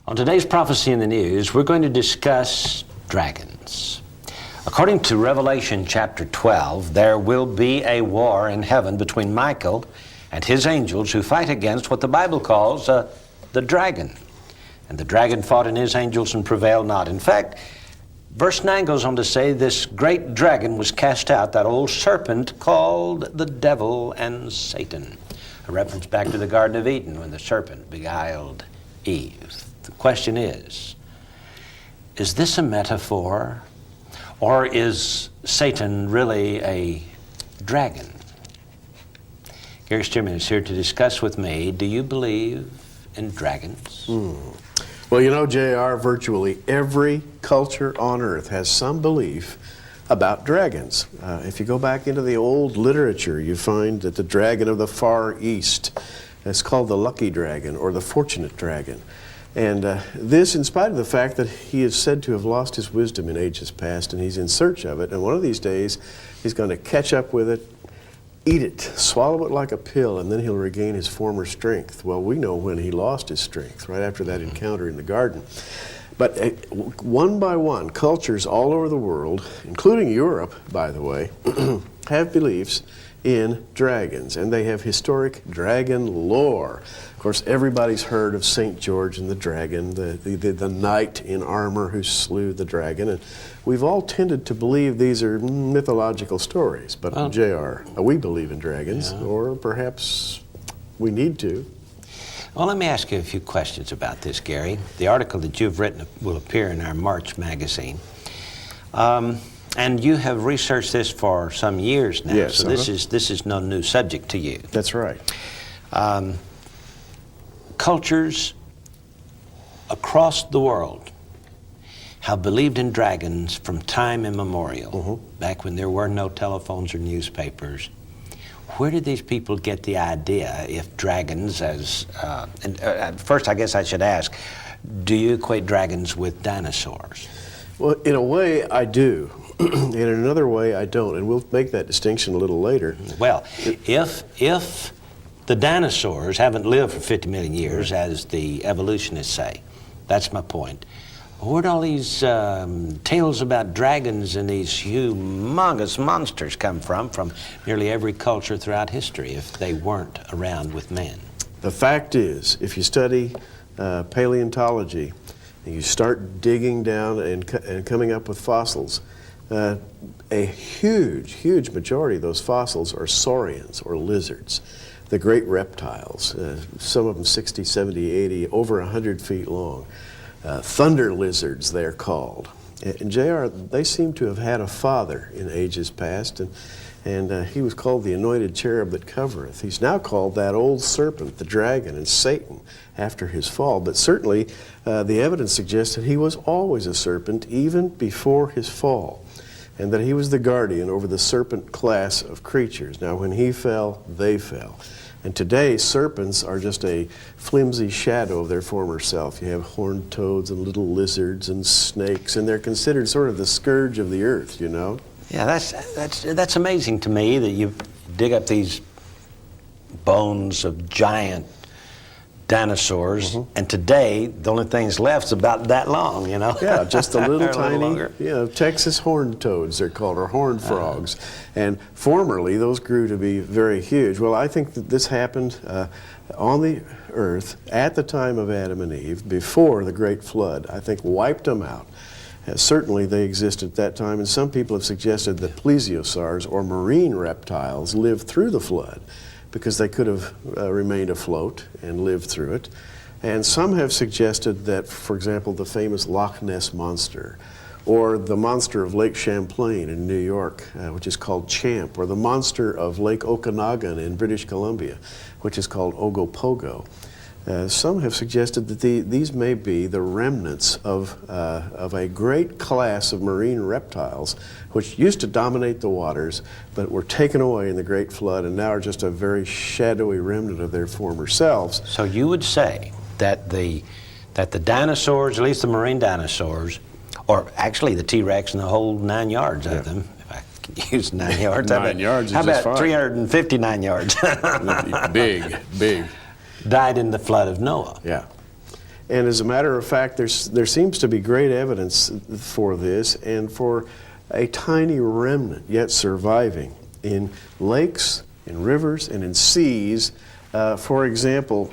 On today's Prophecy in the News, we're going to discuss dragons. According to Revelation chapter 12, there will be a war in heaven between Michael and his angels who fight against what the Bible calls the dragon. And the dragon fought and his angels and prevailed not. In fact, verse 9 goes on to say this great dragon was cast out, that old serpent called the devil and Satan. A reference back to the Garden of Eden when the serpent beguiled Eve. The question is this a metaphor, or is Satan really a dragon? Gary Stearman is here to discuss with me, do you believe in dragons? Well, you know, JR, virtually every culture on earth has some belief about dragons. If you go back into the old literature, you find that the dragon of the Far East is called the lucky dragon or the fortunate dragon. And this in spite of the fact that he is said to have lost his wisdom in ages past, and he's in search of it, and one of these days he's going to catch up with it, eat it, swallow it like a pill, and then he'll regain his former strength. Well, we know when he lost his strength, right after that encounter in the garden. But one by one, cultures all over the world, including Europe, by the way, have beliefs in dragons, and they have historic dragon lore. Of course, everybody's heard of St. George and the dragon, the knight in armor who slew the dragon, and we've all tended to believe these are mythological stories. But JR, we believe in dragons, or perhaps we need to. Well, let me ask you a few questions about this, Gary. The article that you've written will appear in our March magazine. And you have researched this for some years now, yes, so this is no new subject to you. That's right. Cultures across the world have believed in dragons from time immemorial, back when there were no telephones or newspapers. Where did these people get the idea if dragons first I guess I should ask, do you equate dragons with dinosaurs? Well, in a way I do. And in another way, I don't, and we'll make that distinction a little later. Well, if the dinosaurs haven't lived for 50 million years, as the evolutionists say, that's my point. Where'd all these tales about dragons and these humongous monsters come from nearly every culture throughout history, if they weren't around with man? The fact is, if you study paleontology, and you start digging down and coming up with fossils, a huge majority of those fossils are saurians, or lizards, the great reptiles, some of them 60, 70, 80, over 100 feet long. Thunder lizards, they're called. And JR, they seem to have had a father in ages past, and he was called the anointed cherub that covereth. He's now called that old serpent, the dragon, and Satan, after his fall. But certainly the evidence suggests that he was always a serpent even before his fall, and that he was the guardian over the serpent class of creatures. Now, when he fell, they fell. And today, serpents are just a flimsy shadow of their former self. You have horned toads and little lizards and snakes, and they're considered sort of the scourge of the earth, you know? Yeah, that's amazing to me that you dig up these bones of giant dinosaurs, and today the only things left is about that long, you know? Yeah, just a little tiny, little Texas horned toads, they're called, or horned frogs. And formerly, those grew to be very huge. Well, I think that this happened on the earth at the time of Adam and Eve, before the Great Flood. I think wiped them out. Certainly they existed at that time, and some people have suggested that plesiosaurs, or marine reptiles, lived through the flood, because they could have remained afloat and lived through it. And some have suggested that, for example, the famous Loch Ness monster, or the monster of Lake Champlain in New York, which is called Champ, or the monster of Lake Okanagan in British Columbia, which is called Ogopogo. Some have suggested that these may be the remnants of a great class of marine reptiles which used to dominate the waters, but were taken away in the Great Flood and now are just a very shadowy remnant of their former selves. So you would say that the dinosaurs, at least the marine dinosaurs, or actually the T-Rex and the whole 9 yards of them, if I can use 9 yards. 9 yards is how just about fine. 359 yards? Big. Died in the flood of Noah. Yeah. And as a matter of fact, there seems to be great evidence for this and for a tiny remnant yet surviving in lakes, in rivers, and in seas. For example,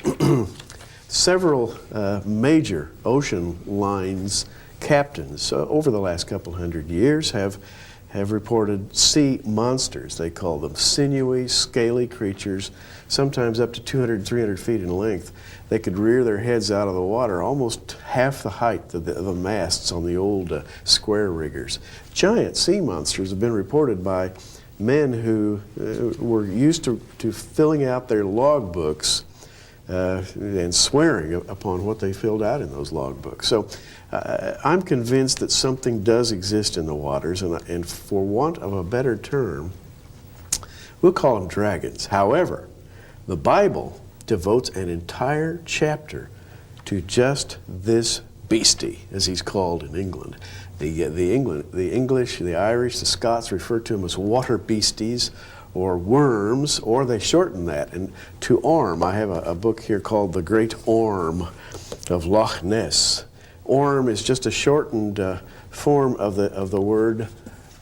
several major ocean lines captains over the last couple hundred years have reported sea monsters. They call them sinewy, scaly creatures, sometimes up to 200, 300 feet in length. They could rear their heads out of the water almost half the height of the masts on the old square riggers. Giant sea monsters have been reported by men who were used to filling out their log books and swearing upon what they filled out in those log books. So I'm convinced that something does exist in the waters, and for want of a better term, we'll call them dragons. However, the Bible devotes an entire chapter to just this beastie, as he's called in England. The English, the Irish, the Scots refer to them as water beasties or worms, or they shorten that and to orm. I have a book here called The Great Orm of Loch Ness. Orm is just a shortened form of the word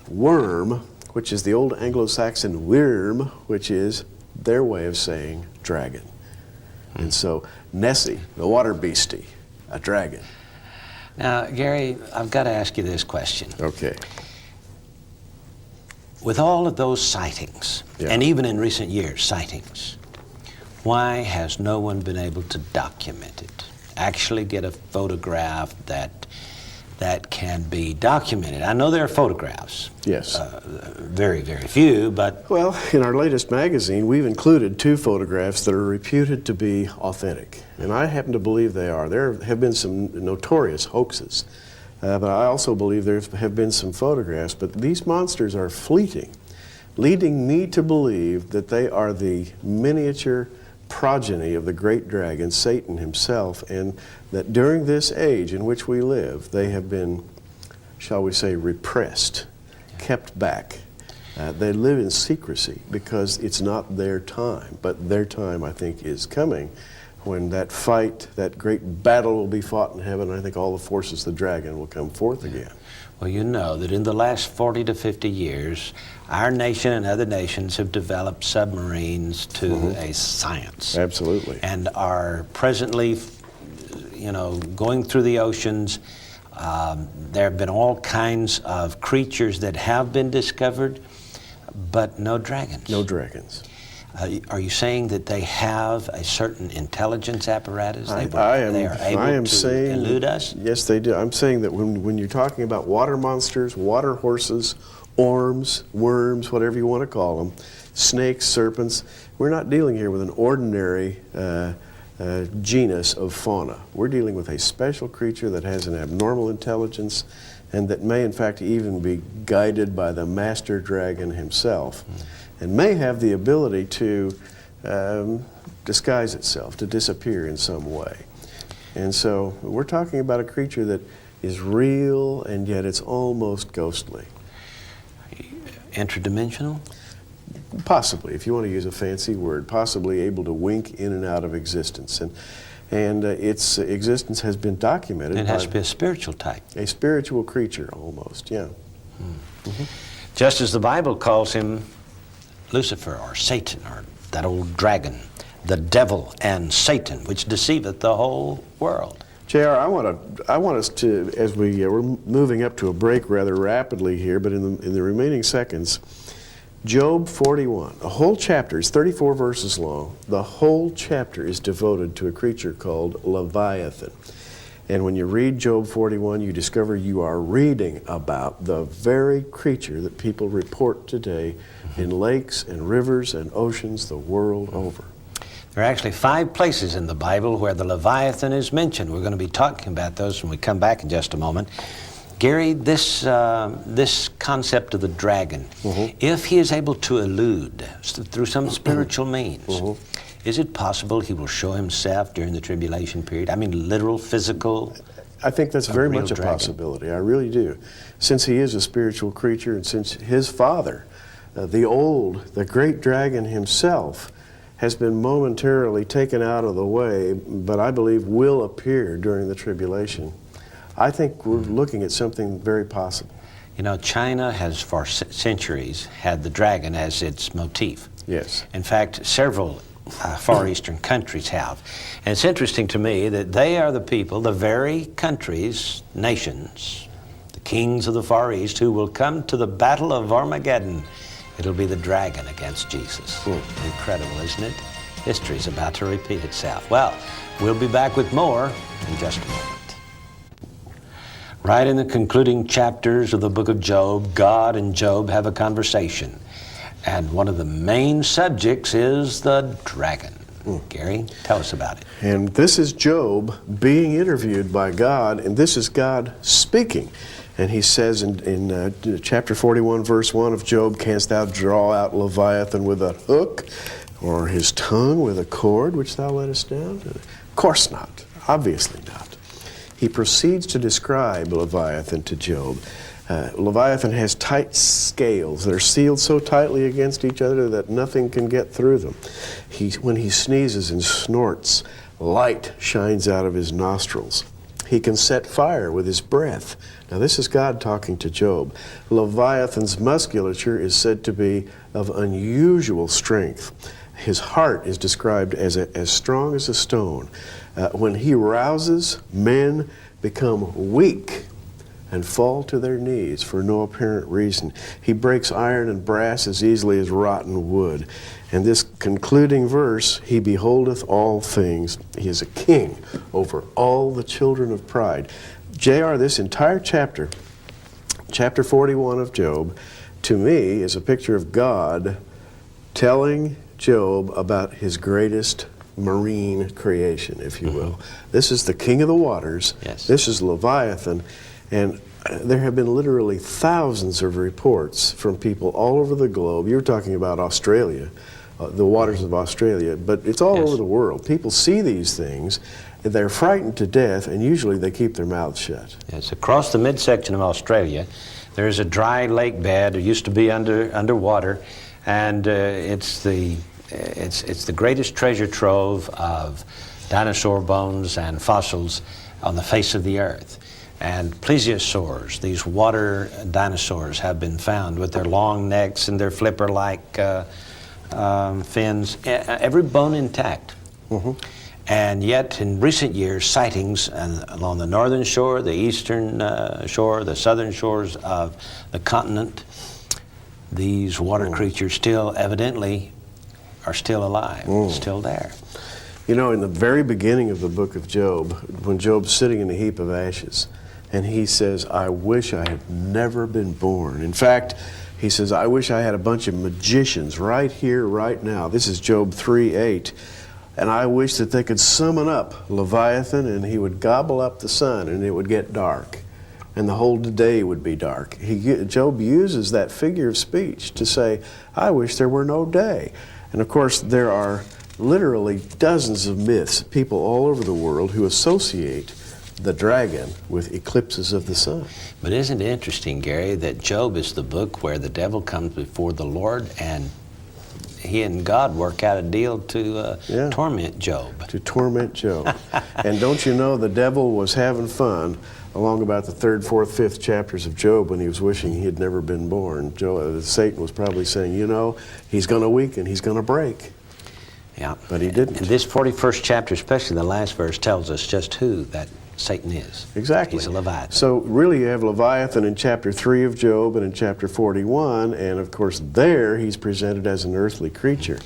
worm, which is the old Anglo-Saxon wyrm, which is their way of saying dragon. And so Nessie, the water beastie, a dragon. Now, Gary, I've got to ask you this question. Okay. With all of those sightings, and even in recent years, sightings, why has no one been able to document it? Actually get a photograph that can be documented. I know there are photographs. Yes. Very, very few, but... Well, in our latest magazine, we've included 2 photographs that are reputed to be authentic. And I happen to believe they are. There have been some notorious hoaxes. But I also believe there have been some photographs. But these monsters are fleeting, leading me to believe that they are the miniature progeny of the great dragon, Satan himself, and that during this age in which we live, they have been, shall we say, repressed, kept back. They live in secrecy because it's not their time, but their time, I think, is coming when that fight, that great battle will be fought in heaven. I think all the forces of the dragon will come forth again. Well, you know that in the last 40 to 50 years, our nation and other nations have developed submarines to a science. Absolutely. And are presently, going through the oceans. There have been all kinds of creatures that have been discovered, but no dragons. No dragons. Are you saying that they have a certain intelligence apparatus? They are able to elude us? Yes, they do. I'm saying that when you're talking about water monsters, water horses, orms, worms, whatever you want to call them, snakes, serpents, we're not dealing here with an ordinary genus of fauna. We're dealing with a special creature that has an abnormal intelligence and that may in fact even be guided by the master dragon himself. And may have the ability to disguise itself, to disappear in some way. And so we're talking about a creature that is real and yet it's almost ghostly. Interdimensional? Possibly, if you want to use a fancy word, possibly able to wink in and out of existence. And its existence has been documented. It has to be a spiritual type. A spiritual creature, almost, yeah. Just as the Bible calls him Lucifer, or Satan, or that old dragon, the devil and Satan, which deceiveth the whole world. J.R., I want us to, as we're moving up to a break rather rapidly here, but in the remaining seconds, Job 41, the whole chapter is 34 verses long. The whole chapter is devoted to a creature called Leviathan. And when you read Job 41, you discover you are reading about the very creature that people report today in lakes and rivers and oceans the world over. There are actually 5 places in the Bible where the Leviathan is mentioned. We're going to be talking about those when we come back in just a moment. Gary, this concept of the dragon, if he is able to elude through some spiritual means, is it possible he will show himself during the tribulation period? I mean, literal, physical? I think that's very much a dragon. possibility. I really do. Since he is a spiritual creature and since his father, the great dragon himself, has been momentarily taken out of the way, but I believe will appear during the tribulation. I think we're looking at something very possible. You know, China has for centuries had the dragon as its motif. Yes. In fact, several Far Eastern countries have. And it's interesting to me that they are the people, the very countries, nations, the kings of the Far East who will come to the battle of Armageddon. It'll be the dragon against Jesus. Incredible, isn't it? History's about to repeat itself. Well, we'll be back with more in just a moment. Right in the concluding chapters of the book of Job, God and Job have a conversation. And one of the main subjects is the dragon. Gary, tell us about it. And this is Job being interviewed by God, and this is God speaking. And he says in chapter 41, verse 1 of Job, "Canst thou draw out Leviathan with a hook, or his tongue with a cord which thou lettest down?" Of course not. Obviously not. He proceeds to describe Leviathan to Job. Leviathan has tight scales that are sealed so tightly against each other that nothing can get through them. When he sneezes and snorts, light shines out of his nostrils. He can set fire with his breath. Now this is God talking to Job. Leviathan's musculature is said to be of unusual strength. His heart is described as strong as a stone. When he rouses, men become weak and fall to their knees for no apparent reason. He breaks iron and brass as easily as rotten wood. And this concluding verse, "He beholdeth all things." He is a king over all the children of pride. J.R., this entire chapter, chapter 41 of Job, to me is a picture of God telling Job about his greatest marine creation, if you will. This is the king of the waters. Yes. This is Leviathan. And there have been literally thousands of reports from people all over the globe. You're talking about Australia, the waters of Australia, but it's all over the world. People see these things, they're frightened to death, and usually they keep their mouths shut. Yes, across the midsection of Australia, there's a dry lake bed. It used to be underwater, and it's the greatest treasure trove of dinosaur bones and fossils on the face of the earth. And Plesiosaurus, these water dinosaurs, have been found with their long necks and their flipper-like fins, every bone intact. And yet, in recent years, sightings along the northern shore, the eastern shore, the southern shores of the continent, these water creatures still evidently are still alive, still there. You know, in the very beginning of the book of Job, when Job's sitting in a heap of ashes, and he says, "I wish I had never been born." In fact, he says, "I wish I had a bunch of magicians right here, right now." This is Job 3:8. "And I wish that they could summon up Leviathan, and he would gobble up the sun, and it would get dark, and the whole day would be dark." Job uses that figure of speech to say, "I wish there were no day." And of course, there are literally dozens of myths, people all over the world who associate the dragon with eclipses of the sun. But isn't it interesting, Gary, that Job is the book where the devil comes before the Lord and he and God work out a deal to torment Job. To torment Job. And don't you know, the devil was having fun along about the 3rd, 4th, 5th chapters of Job when he was wishing he had never been born. Satan was probably saying, you know, he's going to weaken, he's going to break. Yeah. But he didn't. And this 41st chapter, especially the last verse, tells us just who that Satan is. Exactly. He's a Leviathan. So really you have Leviathan in chapter 3 of Job and in chapter 41, and of course there he's presented as an earthly creature.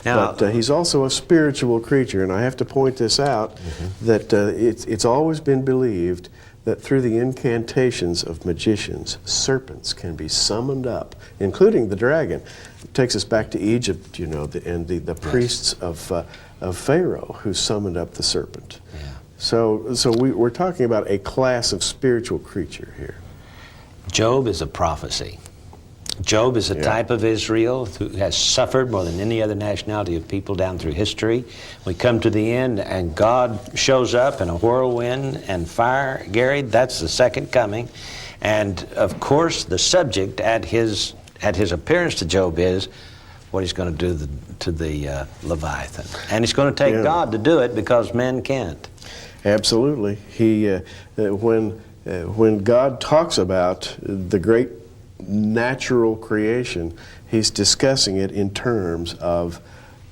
Now, but he's also a spiritual creature, and I have to point this out, that it's always been believed that through the incantations of magicians, serpents can be summoned up, including the dragon. It takes us back to Egypt, you know, and the priests of Pharaoh who summoned up the serpent. Yeah. So we're talking about a class of spiritual creature here. Job is a prophecy. Job is a type of Israel who has suffered more than any other nationality of people down through history. We come to the end and God shows up in a whirlwind and fire. Gary, that's the second coming. And of course the subject at his appearance to Job is, what he's going to do to the leviathan. And it's going to take God to do it because men can't. Absolutely. When God talks about the great natural creation, he's discussing it in terms of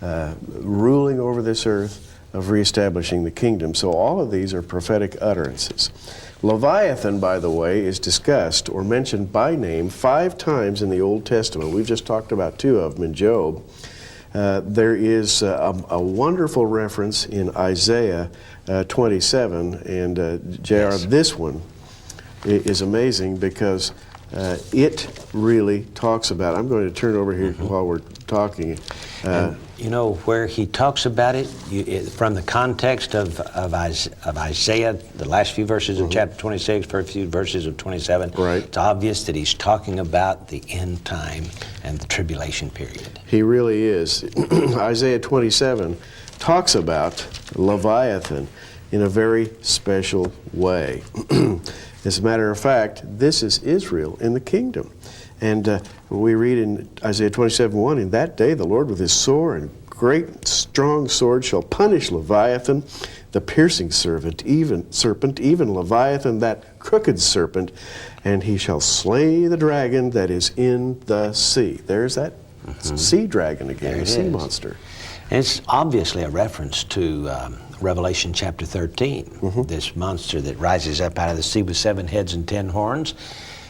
ruling over this earth, of reestablishing the kingdom. So all of these are prophetic utterances. Leviathan, by the way, is discussed or mentioned by name 5 times in the Old Testament. We've just talked about 2 of them in Job. There is a wonderful reference in Isaiah 27, and J.R., this one is amazing because it really talks about, I'm going to turn over here while we're talking. You know, where he talks about it, from the context of Isaiah, the last few verses of chapter 26, first few verses of 27, it's obvious that he's talking about the end time and the tribulation period. He really is. Isaiah 27 talks about Leviathan in a very special way. As a matter of fact, this is Israel in the kingdom. And we read in Isaiah 27:1, in that day the Lord with his sore and great strong sword shall punish Leviathan, the piercing serpent, even Leviathan, that crooked serpent, and he shall slay the dragon that is in the sea. There's that sea dragon again, a sea monster. And it's obviously a reference to Revelation chapter 13, this monster that rises up out of the sea with 7 heads and 10 horns,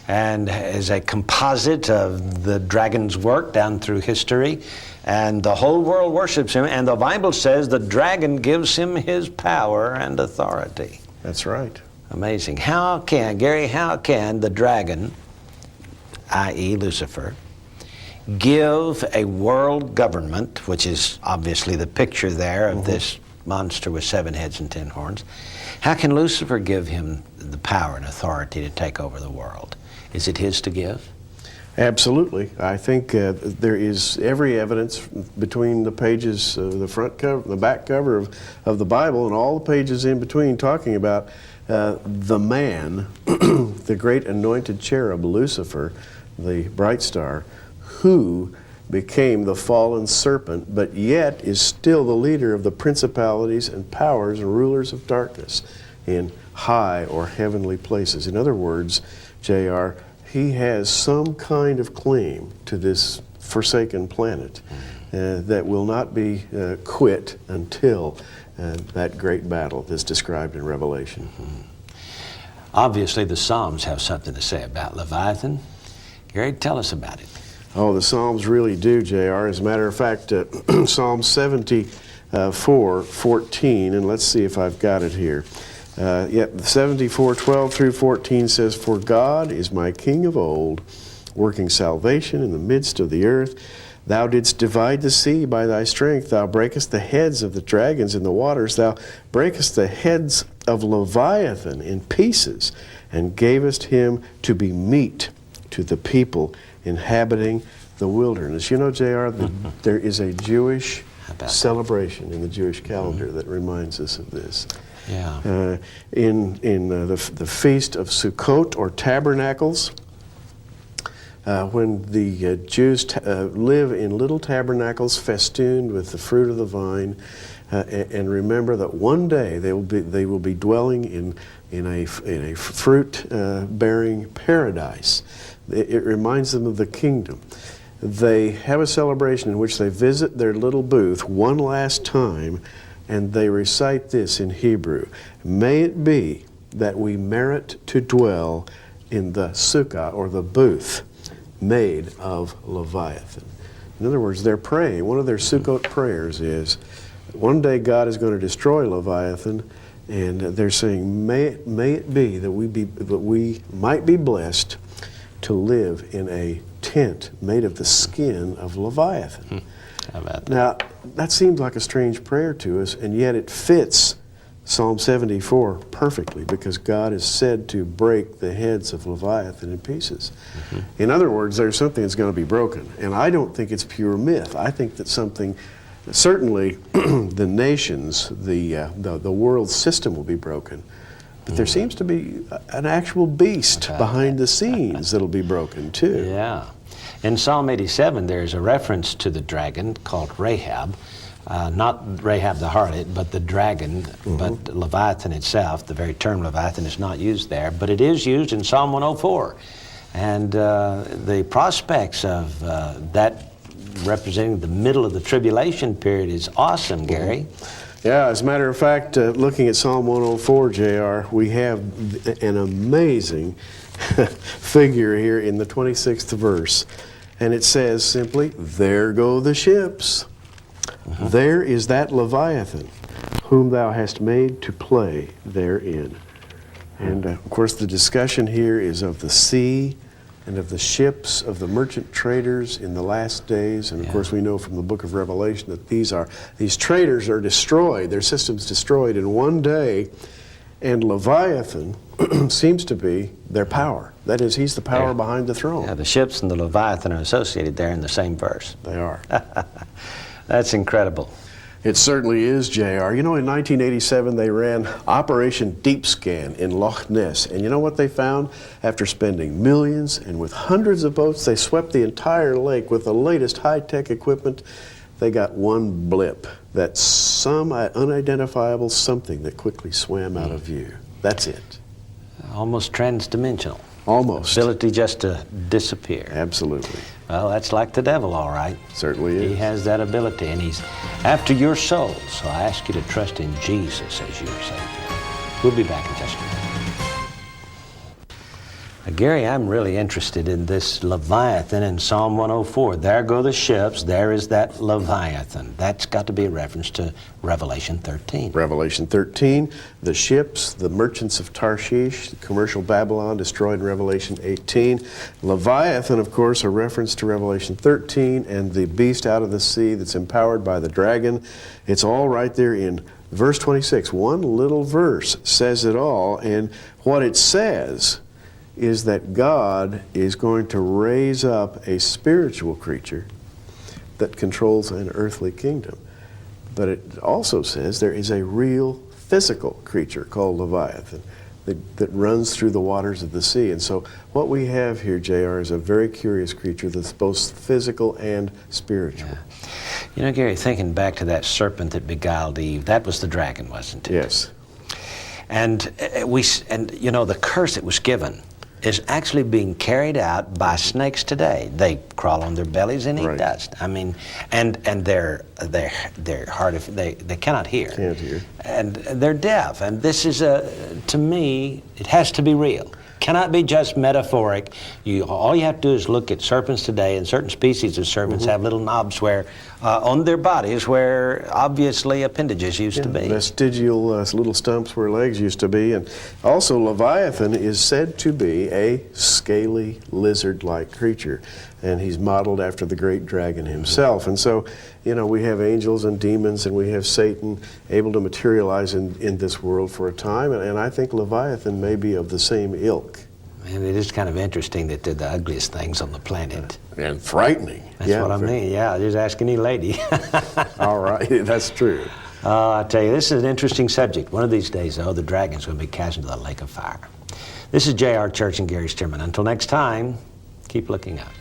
and is a composite of the dragon's work down through history, and the whole world worships him, and the Bible says the dragon gives him his power and authority. That's right. Amazing. How can the dragon, i.e. Lucifer, give a world government, which is obviously the picture there of this monster with 7 heads and 10 horns, how can Lucifer give him the power and authority to take over the world? Is it his to give? Absolutely. I think there is every evidence between the pages, the front cover, the back cover of the Bible, and all the pages in between talking about the man, the great anointed cherub, Lucifer, the bright star, who became the fallen serpent, but yet is still the leader of the principalities and powers and rulers of darkness in high or heavenly places. In other words, J.R., he has some kind of claim to this forsaken planet that will not be quit until that great battle that's described in Revelation. Obviously, the Psalms have something to say about Leviathan. Gary, tell us about it. Oh, the Psalms really do, J.R. As a matter of fact, Psalm 74:14, and let's see if I've got it here. 74:12 through 14 says, "For God is my King of old, working salvation in the midst of the earth. Thou didst divide the sea by thy strength. Thou breakest the heads of the dragons in the waters. Thou breakest the heads of Leviathan in pieces, and gavest him to be meat to the people inhabiting the wilderness." You know, J.R., there is a Jewish celebration in the Jewish calendar that reminds us of this. Yeah. In the Feast of Sukkot, or Tabernacles, when the Jews live in little tabernacles festooned with the fruit of the vine, and remember that one day they will be dwelling in a fruit bearing paradise. It reminds them of the kingdom. They have a celebration in which they visit their little booth one last time, and they recite this in Hebrew: "May it be that we merit to dwell in the sukkah," or the booth, "made of Leviathan." In other words, they're praying. One of their Sukkot prayers is, one day God is going to destroy Leviathan, and they're saying, may it be that we might be blessed to live in a tent made of the skin of Leviathan. How about that? Now, that seems like a strange prayer to us, and yet it fits Psalm 74 perfectly, because God is said to break the heads of Leviathan in pieces. In other words, there's something that's going to be broken, and I don't think it's pure myth. I think that something, certainly the nations, the world system will be broken, but there seems to be an actual beast behind the scenes that'll be broken too. Yeah. In Psalm 87, there's a reference to the dragon called Rahab. Not Rahab the harlot, but the dragon, but Leviathan itself. The very term Leviathan is not used there, but it is used in Psalm 104. And the prospects of that representing the middle of the tribulation period is awesome, Gary. Yeah, as a matter of fact, looking at Psalm 104, JR, we have an amazing figure here in the 26th verse. And it says simply, "There go the ships. There is that Leviathan, whom thou hast made to play therein." And of course, the discussion here is of the sea and of the ships of the merchant traders in the last days. And of course, we know from the book of Revelation that these traders are destroyed, their systems destroyed in one day. And Leviathan seems to be their power. That is, he's the power behind the throne. Yeah, the ships and the Leviathan are associated there in the same verse. They are. That's incredible. It certainly is, JR. You know, in 1987, they ran Operation Deep Scan in Loch Ness. And you know what they found? After spending millions and with hundreds of boats, they swept the entire lake with the latest high-tech equipment. They got one blip. That's some unidentifiable something that quickly swam out of view. That's it. Almost trans-dimensional. Almost. Ability just to disappear. Absolutely. Well, that's like the devil, all right. Certainly is. He has that ability, and he's after your soul. So I ask you to trust in Jesus as your Savior. We'll be back in just a minute. Gary, I'm really interested in this Leviathan in Psalm 104. There go the ships, there is that Leviathan. That's got to be a reference to Revelation 13. Revelation 13, the ships, the merchants of Tarshish, commercial Babylon destroyed in Revelation 18. Leviathan, of course, a reference to Revelation 13, and the beast out of the sea that's empowered by the dragon. It's all right there in verse 26. One little verse says it all, and what it says is that God is going to raise up a spiritual creature that controls an earthly kingdom. But it also says there is a real physical creature called Leviathan that runs through the waters of the sea. And so what we have here, JR, is a very curious creature that's both physical and spiritual. Yeah. You know, Gary, thinking back to that serpent that beguiled Eve, that was the dragon, wasn't it? Yes. And you know, the curse that was given is actually being carried out by snakes today. They crawl on their bellies and eat dust. I mean, and they're hard they cannot hear. Can't hear. And they're deaf. And this is to me, it has to be real. Cannot be just metaphoric. All you have to do is look at serpents today, and certain species of serpents have little knobs where on their bodies where obviously appendages used to be. Vestigial little stumps where legs used to be. And also Leviathan is said to be a scaly lizard-like creature. And he's modeled after the great dragon himself. And so, you know, we have angels and demons, and we have Satan able to materialize in this world for a time. And I think Leviathan may be of the same ilk. And it is kind of interesting that they're the ugliest things on the planet. And frightening. That's what I mean, yeah. Just ask any lady. All right, that's true. I tell you, this is an interesting subject. One of these days, though, the dragon's going to be cast into the lake of fire. This is J.R. Church and Gary Stearman. Until next time, keep looking up.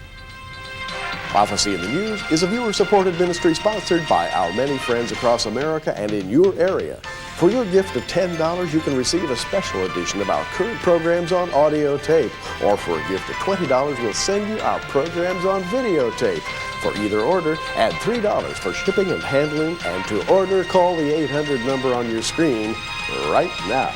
Prophecy in the News is a viewer-supported ministry sponsored by our many friends across America and in your area. For your gift of $10, you can receive a special edition of our current programs on audio tape. Or for a gift of $20, we'll send you our programs on videotape. For either order, add $3 for shipping and handling, and to order, call the 800 number on your screen right now.